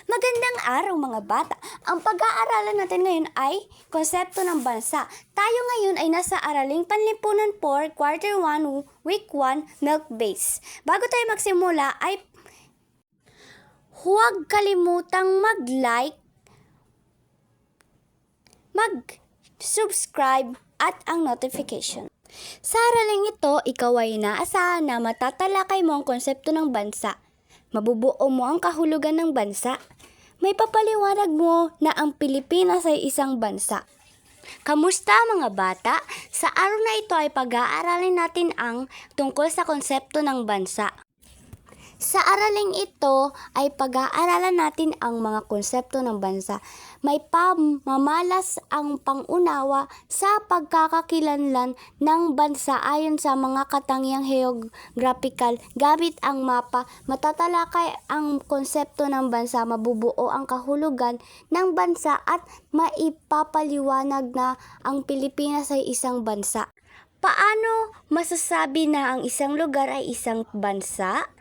Magandang araw mga bata. Ang pag-aaralan natin ngayon ay konsepto ng bansa. Tayo ngayon ay nasa Araling Panlipunan 4, Quarter 1, Week 1, Milk Base. Bago tayo magsimula ay huwag kalimutang mag-like, mag-subscribe at ang notification. Sa araling ito, ikaw ay inaasahan na matatalakay mo ang konsepto ng bansa. Mabubuo mo ang kahulugan ng bansa. May papaliwanag mo na ang Pilipinas ay isang bansa. Kamusta mga bata? Sa araw na ito ay pag-aaralin natin ang tungkol sa konsepto ng bansa. Sa araling ito ay pag-aaralan natin ang mga konsepto ng bansa. May pamamalas ang pangunawa sa pagkakakilanlan ng bansa ayon sa mga katangiang geographical. Gamit ang mapa, matatalakay ang konsepto ng bansa, mabubuo ang kahulugan ng bansa at maipapaliwanag na ang Pilipinas ay isang bansa. Paano masasabi na ang isang lugar ay isang bansa?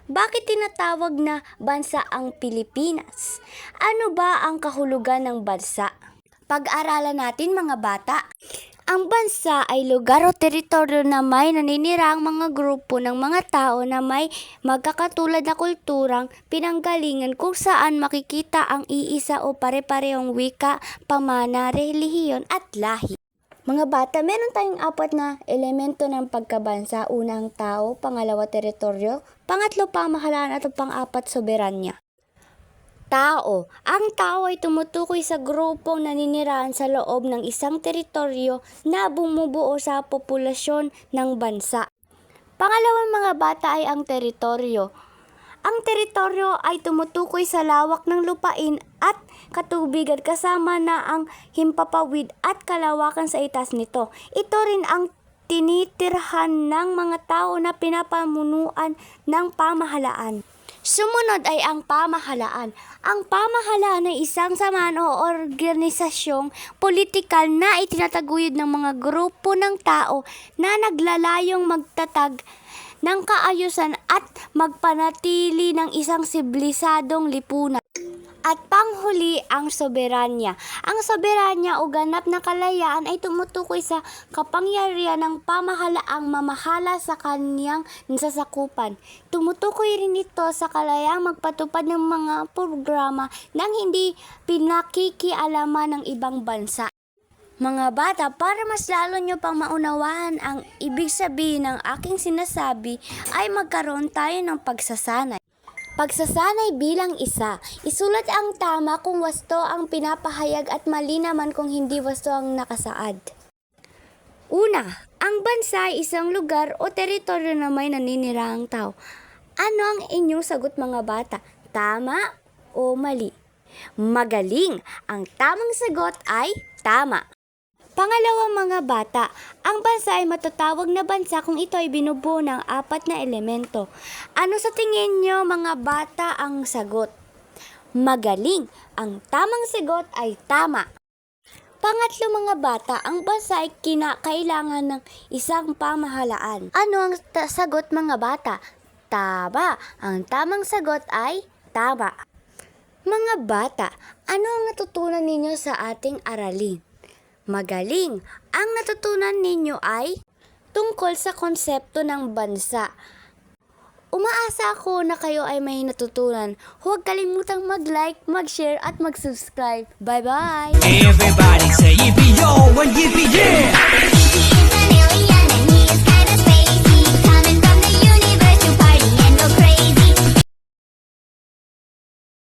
Bakit tinatawag na bansa ang Pilipinas? Ano ba ang kahulugan ng bansa? Pag-aralan natin mga bata. Ang bansa ay lugar o teritoryo na may naniniraang mga grupo ng mga tao na may magkakatulad na kulturang pinanggalingan kung saan makikita ang iisa o pare-parehong wika, pamana, relihiyon at lahi. Mga bata, meron tayong apat na elemento ng pagkabansa. Unang tao, pangalawa teritoryo, pangatlo pamahalaan at pang-apat soberanya. Tao. Ang tao ay tumutukoy sa grupong naninirahan sa loob ng isang teritoryo na bumubuo sa populasyon ng bansa. Pangalawang mga bata ay ang teritoryo. Ang teritoryo ay tumutukoy sa lawak ng lupain at katubigan kasama na ang himpapawid at kalawakan sa itas nito. Ito rin ang tinitirhan ng mga tao na pinapamunuan ng pamahalaan. Sumunod ay ang pamahalaan. Ang pamahalaan ay isang samahan o organisasyong politikal na itinataguyod ng mga grupo ng tao na naglalayong magtatag ng kaayusan at magpanatili ng isang sibilisadong lipunan. At panghuli, ang soberanya. Ang soberanya o ganap na kalayaan ay tumutukoy sa kapangyarihan ng pamahalaang mamahala sa kaniyang nasasakupan. Tumutukoy rin ito sa kalayaang magpatupad ng mga programa nang hindi pinakikialaman ng ibang bansa. Mga bata, para mas lalo nyo pang maunawahan ang ibig sabihin ng aking sinasabi, ay magkaroon tayo ng pagsasanay. Pagsasanay bilang isa. Isulat ang tama kung wasto ang pinapahayag at mali naman kung hindi wasto ang nakasaad. Una, ang bansa ay isang lugar o teritoryo na may naniniraang tao. Ano ang inyong sagot mga bata? Tama o mali? Magaling! Ang tamang sagot ay tama. Pangalawang mga bata, ang bansa ay matatawag na bansa kung ito ay binubuo ng apat na elemento. Ano sa tingin nyo mga bata ang sagot? Magaling! Ang tamang sagot ay tama. Pangatlo mga bata, ang bansa ay kinakailangan ng isang pamahalaan. Ano ang sagot mga bata? Tama! Ang tamang sagot ay tama. Mga bata, ano ang natutunan ninyo sa ating aralin? Magaling! Ang natutunan ninyo ay tungkol sa konsepto ng bansa. Umaasa ako na kayo ay may natutunan. Huwag kalimutang mag-like, mag-share at mag-subscribe. Bye-bye! Everybody say yippee yo and yippee yeah!